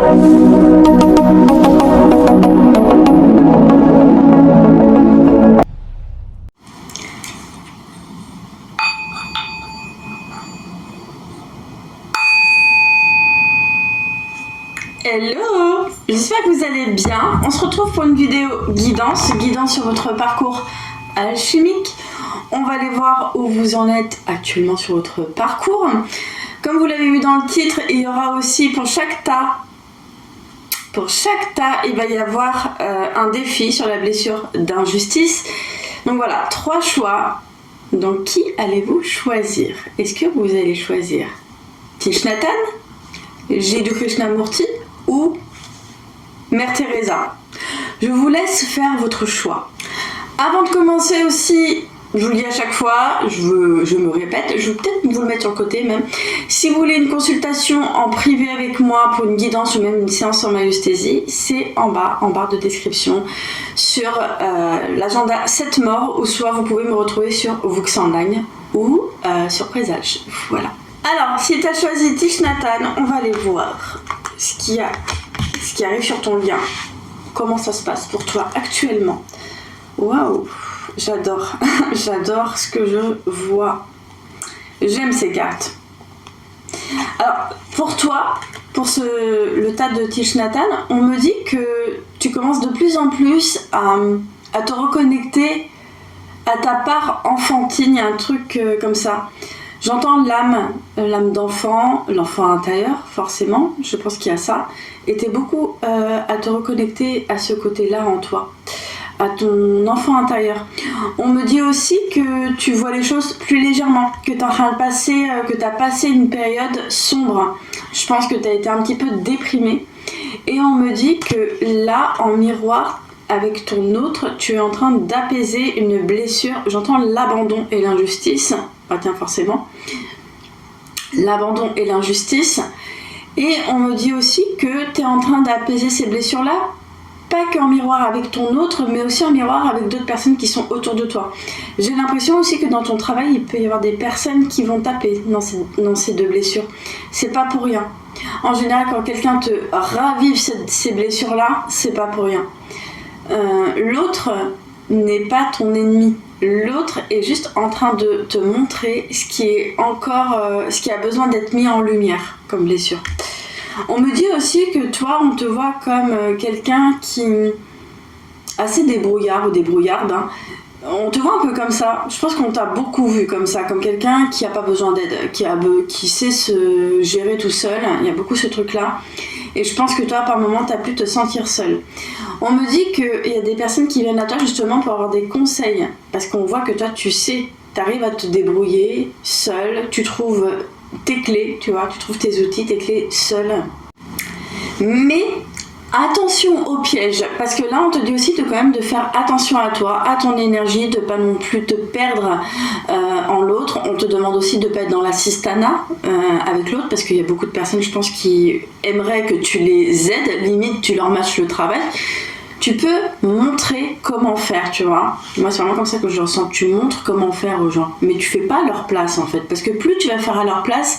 Hello, j'espère que vous allez bien. On se retrouve pour une vidéo guidance sur votre parcours alchimique. On va aller voir où vous en êtes actuellement sur votre parcours. Comme vous l'avez vu dans le titre, il y aura aussi pour chaque tas, il va y avoir un défi sur la blessure d'injustice. Donc voilà, 3 choix. Donc qui allez-vous choisir? Est-ce que vous allez choisir Thich Nhat Hanh, Jiddu Krishnamurti ou Mère Teresa? Je vous laisse faire votre choix. Avant de commencer aussi, je vous le dis à chaque fois, je me répète, je vais peut-être vous le mettre sur le côté même. Si vous voulez une consultation en privé avec moi pour une guidance ou même une séance en maïeusthésie, c'est en barre de description sur l'agenda 7 morts, ou soit vous pouvez me retrouver sur Vuxenline ou sur Présage. Voilà. Alors, si tu as choisi Thich Nhat Hanh, on va aller voir ce qui arrive sur ton lien. Comment ça se passe pour toi actuellement? Waouh, j'adore, j'adore ce que je vois. J'aime ces cartes. Alors, pour toi, pour le tas de Thich Nhat Hanh, on me dit que tu commences de plus en plus à te reconnecter à ta part enfantine. Il y a un truc comme ça. J'entends l'âme d'enfant, l'enfant intérieur, forcément, je pense qu'il y a ça. Et tu es beaucoup à te reconnecter à ce côté-là en toi, à ton enfant intérieur. On me dit aussi que tu vois les choses plus légèrement, que tu es en train de passer, que tu as passé une période sombre. Je pense que tu as été un petit peu déprimée. Et on me dit que là, en miroir, avec ton autre, tu es en train d'apaiser une blessure. J'entends l'abandon et l'injustice. Ah tiens, forcément. L'abandon et l'injustice. Et on me dit aussi que tu es en train d'apaiser ces blessures-là, pas qu'en miroir avec ton autre, mais aussi en miroir avec d'autres personnes qui sont autour de toi. J'ai l'impression aussi que dans ton travail, il peut y avoir des personnes qui vont taper dans ces 2 blessures. C'est pas pour rien. En général, quand quelqu'un te ravive ces blessures-là, c'est pas pour rien. L'autre n'est pas ton ennemi. L'autre est juste en train de te montrer ce qui est encore, ce qui a besoin d'être mis en lumière comme blessure. On me dit aussi que toi, on te voit comme quelqu'un qui assez débrouillard ou débrouillarde. Hein. On te voit un peu comme ça. Je pense qu'on t'a beaucoup vu comme ça, comme quelqu'un qui n'a pas besoin d'aide, qui sait se gérer tout seul. Il y a beaucoup ce truc-là. Et je pense que toi, par moment, tu as pu te sentir seule. On me dit qu'il y a des personnes qui viennent à toi justement pour avoir des conseils. Parce qu'on voit que toi, tu sais, tu arrives à te débrouiller seule. Tu trouves tes clés, tu vois, tu trouves tes outils, tes clés seule. Mais attention au piège. Parce que là, on te dit aussi quand même de faire attention à toi, à ton énergie, de pas non plus te perdre en l'autre. On te demande aussi de pas être dans l'assistana avec l'autre, parce qu'il y a beaucoup de personnes, je pense, qui aimeraient que tu les aides, limite tu leur mâches le travail. Tu peux montrer comment faire, tu vois. Moi, c'est vraiment comme ça que je ressens. Tu montres comment faire aux gens, mais tu fais pas à leur place en fait, parce que plus tu vas faire à leur place,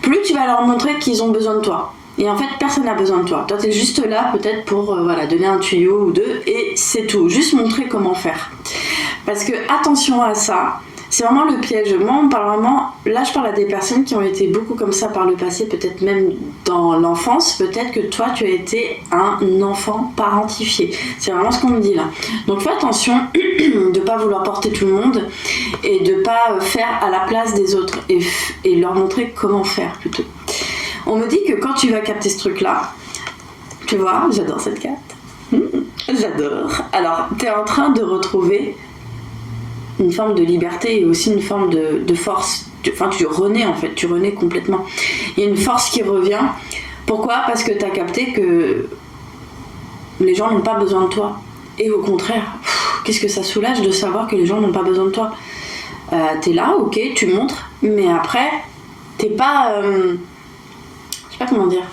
plus tu vas leur montrer qu'ils ont besoin de toi. Et en fait, personne n'a besoin de toi. Toi, tu es juste là peut-être pour donner un tuyau ou 2 et c'est tout. Juste montrer comment faire. Parce que attention à ça, c'est vraiment le piège. Moi, on parle vraiment... Là, je parle à des personnes qui ont été beaucoup comme ça par le passé, peut-être même dans l'enfance. Peut-être que toi, tu as été un enfant parentifié. C'est vraiment ce qu'on me dit là. Donc, fais attention de ne pas vouloir porter tout le monde et de ne pas faire à la place des autres et leur montrer comment faire plutôt. On me dit que quand tu vas capter ce truc-là, tu vois, j'adore cette carte. J'adore. Alors, tu es en train de retrouver une forme de liberté et aussi une forme de force. Enfin, tu renais en fait, tu renais complètement. Il y a une force qui revient. Pourquoi? Parce que tu as capté que les gens n'ont pas besoin de toi. Et au contraire, qu'est-ce que ça soulage de savoir que les gens n'ont pas besoin de toi. T'es là, ok, tu montres, mais après, t'es pas... je sais pas comment dire.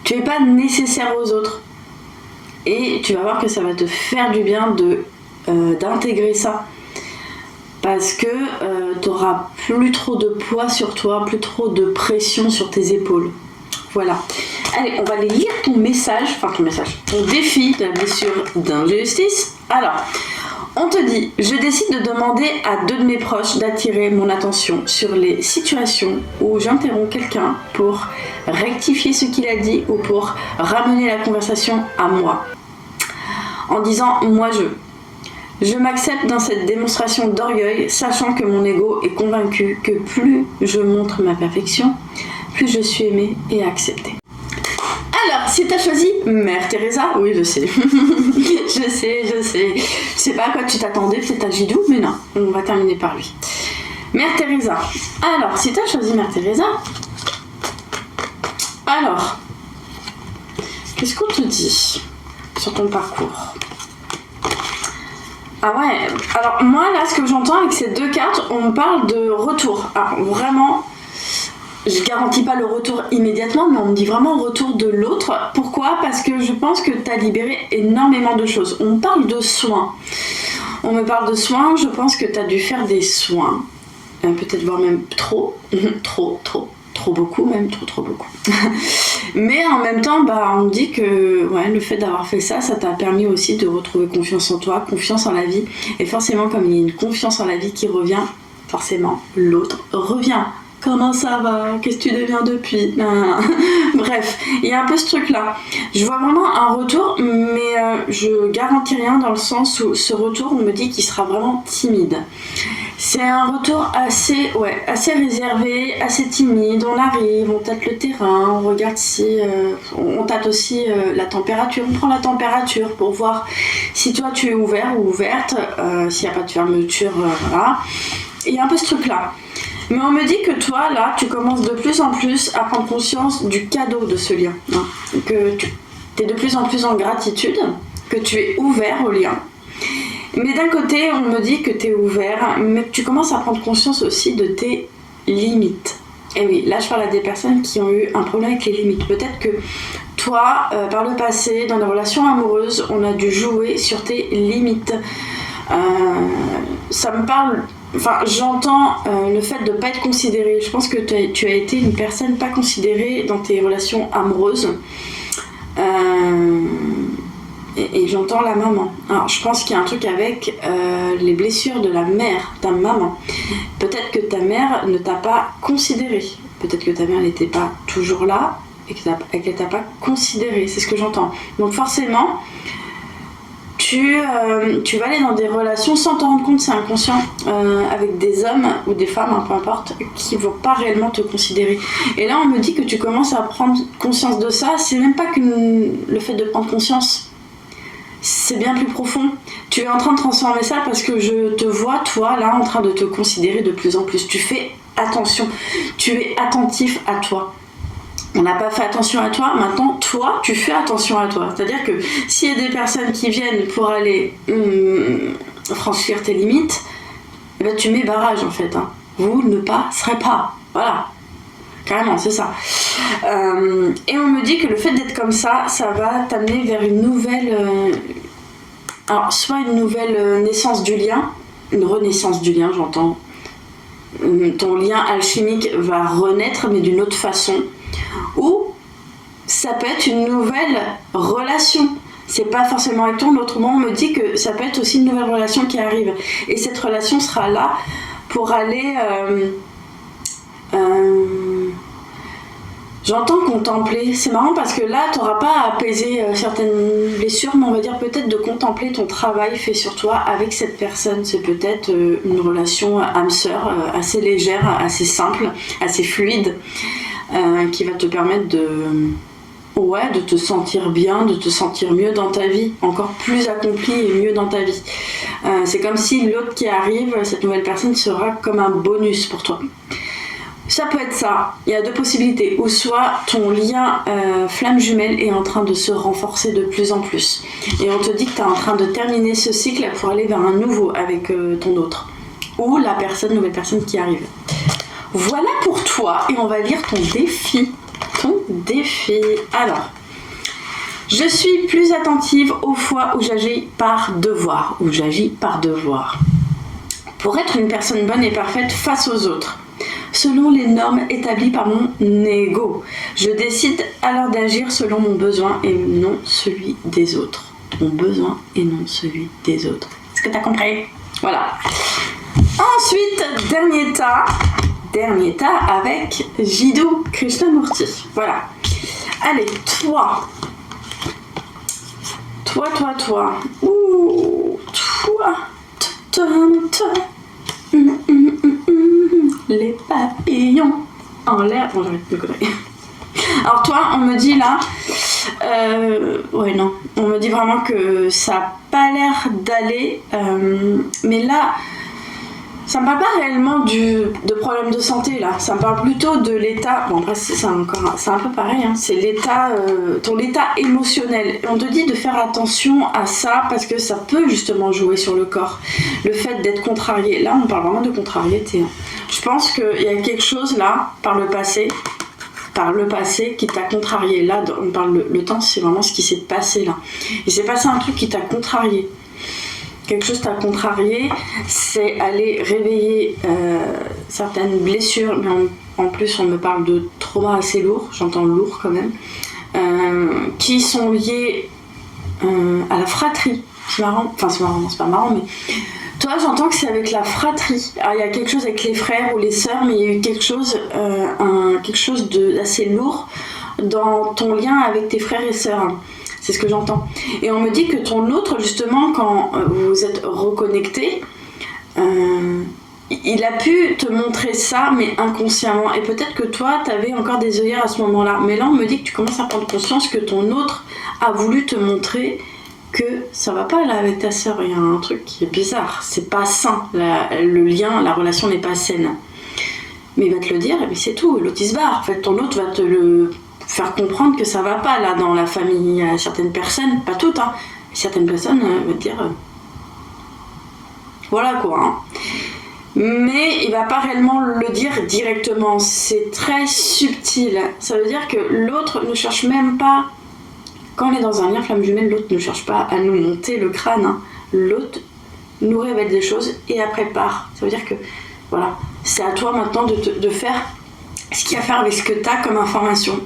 Tu es pas nécessaire aux autres. Et tu vas voir que ça va te faire du bien d'intégrer ça. Parce que t'auras plus trop de poids sur toi, plus trop de pression sur tes épaules. Voilà. Allez, on va aller lire ton message, ton défi de la blessure d'injustice. Alors, on te dit, je décide de demander à 2 de mes proches d'attirer mon attention sur les situations où j'interromps quelqu'un pour rectifier ce qu'il a dit ou pour ramener la conversation à moi. En disant, moi je m'accepte dans cette démonstration d'orgueil, sachant que mon ego est convaincu que plus je montre ma perfection, plus je suis aimée et acceptée. Alors, si t'as choisi Mère Teresa, oui, je sais. je sais pas à quoi tu t'attendais, peut-être à Jidou, mais non, on va terminer par lui. Mère Teresa. Alors, si t'as choisi Mère Teresa, alors, qu'est-ce qu'on te dit sur ton parcours? Ah ouais, alors moi là, ce que j'entends avec ces 2 cartes, on me parle de retour. Alors vraiment, je garantis pas le retour immédiatement, mais on me dit vraiment retour de l'autre. Pourquoi? Parce que je pense que tu as libéré énormément de choses. On me parle de soins. On me parle de soins, je pense que tu as dû faire des soins. Peut-être voire même trop beaucoup même, trop beaucoup. Mais en même temps, on me dit que ouais, le fait d'avoir fait ça, ça t'a permis aussi de retrouver confiance en toi, confiance en la vie. Et forcément, comme il y a une confiance en la vie qui revient, forcément, l'autre revient. Comment ça va? Qu'est-ce que tu deviens depuis? Bref, il y a un peu ce truc-là. Je vois vraiment un retour, mais je garantis rien dans le sens où ce retour, on me dit qu'il sera vraiment timide. C'est un retour assez réservé, assez timide. On arrive, on tâte le terrain, on regarde si... on tâte aussi la température. On prend la température pour voir si toi tu es ouvert ou ouverte, s'il n'y a pas de fermeture, voilà. Et il y a un peu ce truc-là. Mais on me dit que toi, là, tu commences de plus en plus à prendre conscience du cadeau de ce lien. Hein, que tu es de plus en plus en gratitude, que tu es ouvert au lien. Mais d'un côté, on me dit que tu es ouvert, mais que tu commences à prendre conscience aussi de tes limites. Et oui, là, je parle à des personnes qui ont eu un problème avec les limites. Peut-être que toi, par le passé, dans les relations amoureuses, on a dû jouer sur tes limites. Ça me parle... Enfin, j'entends le fait de ne pas être considéré. Je pense que tu as été une personne pas considérée dans tes relations amoureuses. Et j'entends la maman. Alors, je pense qu'il y a un truc avec les blessures de la mère, ta maman. Peut-être que ta mère ne t'a pas considéré. Peut-être que ta mère n'était pas toujours là et qu'elle t'a pas considéré. C'est ce que j'entends. Donc forcément... Tu vas aller dans des relations sans t'en rendre compte, c'est inconscient, avec des hommes ou des femmes, peu importe, qui ne vont pas réellement te considérer. Et là, on me dit que tu commences à prendre conscience de ça. C'est même pas que le fait de prendre conscience, c'est bien plus profond. Tu es en train de transformer ça parce que je te vois, toi, là, en train de te considérer de plus en plus. Tu fais attention, tu es attentif à toi. On n'a pas fait attention à toi, maintenant toi tu fais attention à toi. C'est-à-dire que s'il y a des personnes qui viennent pour aller franchir tes limites, eh ben, tu mets barrage en fait. Hein. Vous ne passerez pas. Voilà. Carrément, c'est ça. Et on me dit que le fait d'être comme ça, ça va t'amener vers une nouvelle... alors, soit une nouvelle naissance du lien, une renaissance du lien, j'entends. Ton lien alchimique va renaître, mais d'une autre façon. Ou ça peut être une nouvelle relation. C'est pas forcément avec toi, mais autrement on me dit que ça peut être aussi une nouvelle relation qui arrive. Et cette relation sera là pour aller... J'entends contempler. C'est marrant parce que là, tu n'auras pas à apaiser certaines blessures, mais on va dire peut-être de contempler ton travail fait sur toi avec cette personne. C'est peut-être une relation âme-sœur assez légère, assez simple, assez fluide, qui va te permettre de te sentir bien, de te sentir mieux dans ta vie, encore plus accompli et mieux dans ta vie. C'est comme si l'autre qui arrive, cette nouvelle personne, sera comme un bonus pour toi. Ça peut être ça, il y a 2 possibilités, ou soit ton lien flamme jumelle est en train de se renforcer de plus en plus, et on te dit que tu es en train de terminer ce cycle pour aller vers un nouveau avec ton autre, ou la nouvelle personne qui arrive. Voilà pour toi, et on va lire ton défi. Alors, je suis plus attentive aux fois où j'agis par devoir, pour être une personne bonne et parfaite face aux autres. selon les normes établies par mon ego. Je décide alors d'agir selon mon besoin et non celui des autres. Mon besoin et non celui des autres. Est-ce que tu as compris? Voilà. Ensuite, dernier tas avec Jiddu Krishnamurti. Voilà. Allez, toi. Ouh, toi. Les papillons en l'air. Bon, j'arrête de conneries. Alors toi, on me dit là... ouais, non. On me dit vraiment que ça n'a pas l'air d'aller. Mais là... Ça me parle pas réellement de problèmes de santé là, ça me parle plutôt de l'état, bon après c'est un peu pareil, hein. C'est l'état, ton état émotionnel. On te dit de faire attention à ça parce que ça peut justement jouer sur le corps. Le fait d'être contrarié, là on parle vraiment de contrariété. Hein. Je pense qu'il y a quelque chose là, par le passé qui t'a contrarié. Là on parle le temps, c'est vraiment ce qui s'est passé là. Il s'est passé un truc qui t'a contrarié. Quelque chose t'a contrarié, c'est aller réveiller certaines blessures, mais en plus on me parle de traumas assez lourds, j'entends lourd quand même, qui sont liés à la fratrie. C'est marrant, enfin c'est marrant, non, c'est pas marrant, mais toi j'entends que c'est avec la fratrie. Alors, il y a quelque chose avec les frères ou les sœurs, mais il y a eu quelque chose d'assez lourd dans ton lien avec tes frères et sœurs. C'est ce que j'entends. Et on me dit que ton autre, justement, quand vous êtes reconnectés, il a pu te montrer ça, mais inconsciemment. Et peut-être que toi, tu avais encore des œillères à ce moment-là. Mais là, on me dit que tu commences à prendre conscience que ton autre a voulu te montrer que ça va pas là avec ta sœur. Il y a un truc qui est bizarre. C'est pas sain. Le lien, la relation n'est pas saine. Mais il va te le dire, et puis c'est tout. L'autre, il se barre. En fait, ton autre va te le... faire comprendre que ça va pas là dans la famille. Il y a certaines personnes, pas toutes, hein, certaines personnes vont te dire voilà quoi, hein. Mais il va pas réellement le dire directement, c'est très subtil. Ça veut dire que l'autre ne cherche même pas, quand on est dans un lien flamme jumelle, l'autre ne cherche pas à nous monter le crâne, hein. L'autre nous révèle des choses et après part. Ça veut dire que voilà, c'est à toi maintenant de faire ce qu'il y a à faire avec ce que tu as comme information.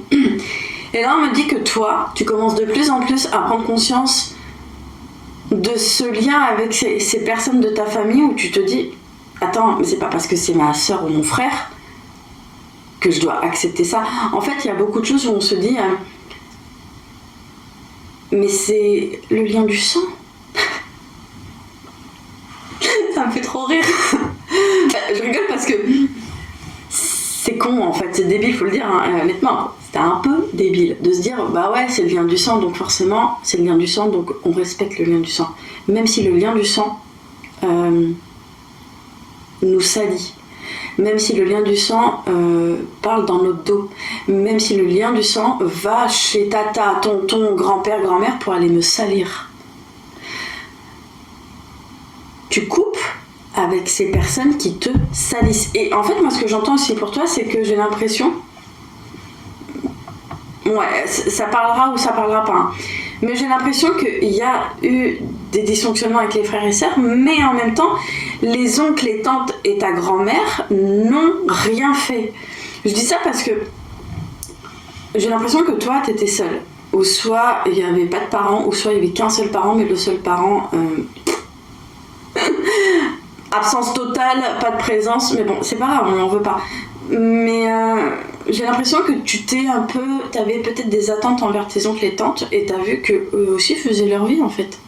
Et là, on me dit que toi, tu commences de plus en plus à prendre conscience de ce lien avec ces personnes de ta famille où tu te dis attends, mais c'est pas parce que c'est ma soeur ou mon frère que je dois accepter ça. En fait, il y a beaucoup de choses où on se dit mais c'est le lien du sang. Ça me fait trop rire. Je rigole parce que c'est con en fait, c'est débile, faut le dire, hein. Honnêtement, c'était un peu débile de se dire bah ouais, c'est le lien du sang, donc forcément c'est le lien du sang, donc on respecte le lien du sang. Même si le lien du sang nous salit, même si le lien du sang parle dans notre dos, même si le lien du sang va chez tata, tonton, grand-père, grand-mère pour aller me salir. Tu coupes avec ces personnes qui te salissent. Et en fait, moi, ce que j'entends aussi pour toi, c'est que j'ai l'impression... Ouais, ça parlera ou ça parlera pas. Hein. Mais j'ai l'impression qu'il y a eu des dysfonctionnements avec les frères et sœurs, mais en même temps, les oncles, les tantes et ta grand-mère n'ont rien fait. Je dis ça parce que j'ai l'impression que toi, t'étais seule. Ou soit il n'y avait pas de parents, ou soit il n'y avait qu'un seul parent, mais le seul parent... absence totale, pas de présence, mais bon, c'est pas grave, on n'en veut pas. Mais j'ai l'impression que t'avais peut-être des attentes envers tes oncles et tantes, et t'as vu qu'eux aussi faisaient leur vie en fait.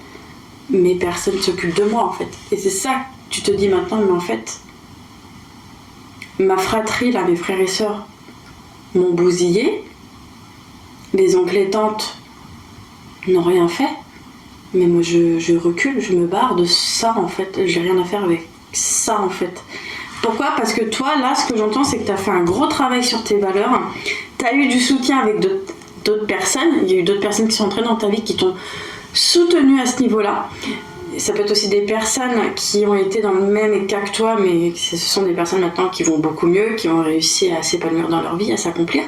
Mais personne s'occupe de moi en fait. Et c'est ça que tu te dis maintenant, mais en fait, ma fratrie, là, mes frères et sœurs, m'ont bousillé, les oncles et tantes n'ont rien fait. Mais moi je recule, je me barre de ça en fait, j'ai rien à faire avec ça en fait. Pourquoi ? Parce que toi là, ce que j'entends, c'est que tu as fait un gros travail sur tes valeurs, tu as eu du soutien avec d'autres personnes, il y a eu d'autres personnes qui sont entrées dans ta vie qui t'ont soutenu à ce niveau-là. Ça peut être aussi des personnes qui ont été dans le même état que toi, mais ce sont des personnes maintenant qui vont beaucoup mieux, qui ont réussi à s'épanouir dans leur vie, à s'accomplir.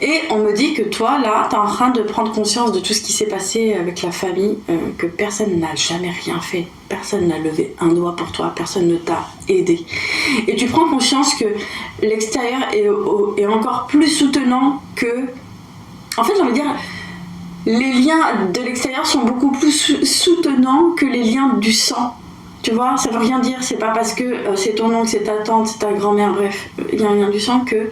Et on me dit que toi, là, t'es en train de prendre conscience de tout ce qui s'est passé avec la famille, que personne n'a jamais rien fait, personne n'a levé un doigt pour toi, personne ne t'a aidé. Et tu prends conscience que l'extérieur est encore plus soutenant que... En fait, j'ai envie de dire, les liens de l'extérieur sont beaucoup plus soutenants que les liens du sang. Tu vois, ça veut rien dire, c'est pas parce que c'est ton oncle, c'est ta tante, c'est ta grand-mère, bref, il y a un lien du sang que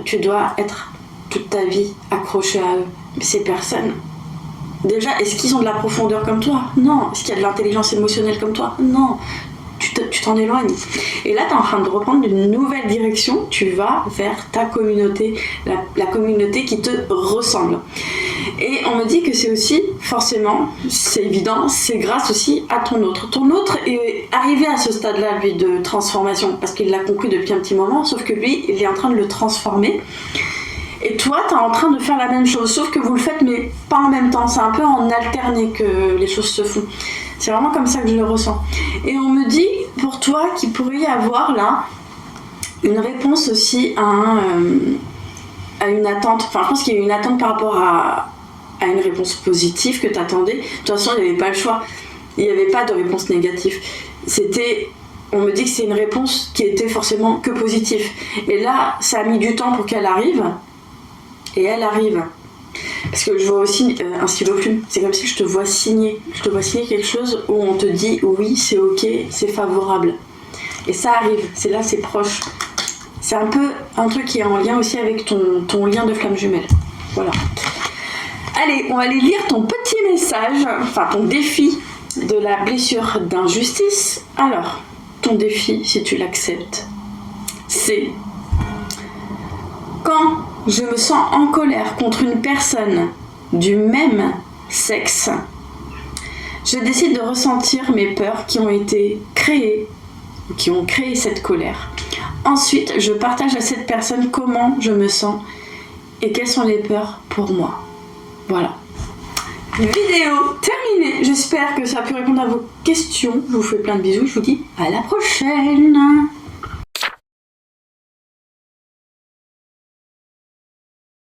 tu dois être toute ta vie accroché à eux. Mais ces personnes, déjà, est-ce qu'ils ont de la profondeur comme toi? Non. Est-ce qu'il y a de l'intelligence émotionnelle comme toi? Non. Tu t'en éloignes. Et là, tu es en train de reprendre une nouvelle direction. Tu vas vers ta communauté, la communauté qui te ressemble. Et on me dit que c'est aussi, forcément, c'est évident, c'est grâce aussi à ton autre. Ton autre est arrivé à ce stade-là, lui, de transformation, parce qu'il l'a compris depuis un petit moment, sauf que lui, il est en train de le transformer. Et toi, t'es en train de faire la même chose, sauf que vous le faites, mais pas en même temps. C'est un peu en alterné que les choses se font. C'est vraiment comme ça que je le ressens. Et on me dit, pour toi, qu'il pourrait y avoir là une réponse aussi à une attente. Enfin, je pense qu'il y a une attente par rapport à une réponse positive que t'attendais. De toute façon, il n'y avait pas le choix. Il n'y avait pas de réponse négative. On me dit que c'est une réponse qui était forcément que positive. Et là, ça a mis du temps pour qu'elle arrive. Et elle arrive. Parce que je vois aussi un stylo plume. C'est comme si je te vois signer. Je te vois signer quelque chose où on te dit oui, c'est ok, c'est favorable. Et ça arrive. C'est là, c'est proche. C'est un peu un truc qui est en lien aussi avec ton lien de flamme jumelle. Voilà. Allez, on va aller lire ton petit message, enfin ton défi de la blessure d'injustice. Alors, ton défi, si tu l'acceptes, c'est quand je me sens en colère contre une personne du même sexe, je décide de ressentir mes peurs qui ont été créées, qui ont créé cette colère. Ensuite, je partage à cette personne comment je me sens et quelles sont les peurs pour moi. Voilà. Vidéo terminée. J'espère que ça a pu répondre à vos questions. Je vous fais plein de bisous. Je vous dis à la prochaine.